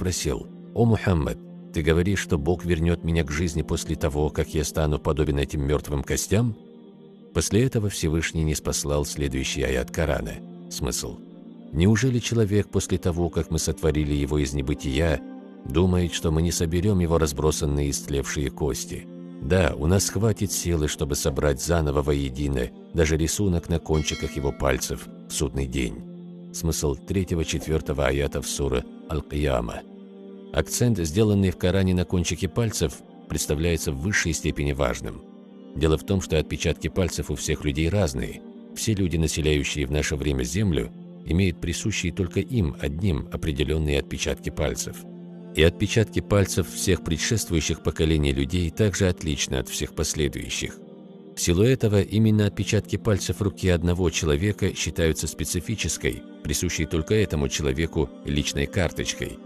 спросил: «О Мухаммад, ты говоришь, что Бог вернет меня к жизни после того, как я стану подобен этим мертвым костям?» После этого Всевышний ниспослал следующий аят Корана. Смысл: неужели человек после того, как мы сотворили его из небытия, думает, что мы не соберем его разбросанные истлевшие кости? Да, у нас хватит силы, чтобы собрать заново воедино даже рисунок на кончиках его пальцев в судный день. Смысл 3-4 аятов суры Аль-Кияма. Акцент, сделанный в Коране на кончике пальцев, представляется в высшей степени важным. Дело в том, что отпечатки пальцев у всех людей разные. Все люди, населяющие в наше время Землю, имеют присущие только им одним определенные отпечатки пальцев. И отпечатки пальцев всех предшествующих поколений людей также отличны от всех последующих. В силу этого именно отпечатки пальцев руки одного человека считаются специфической, присущей только этому человеку личной карточкой,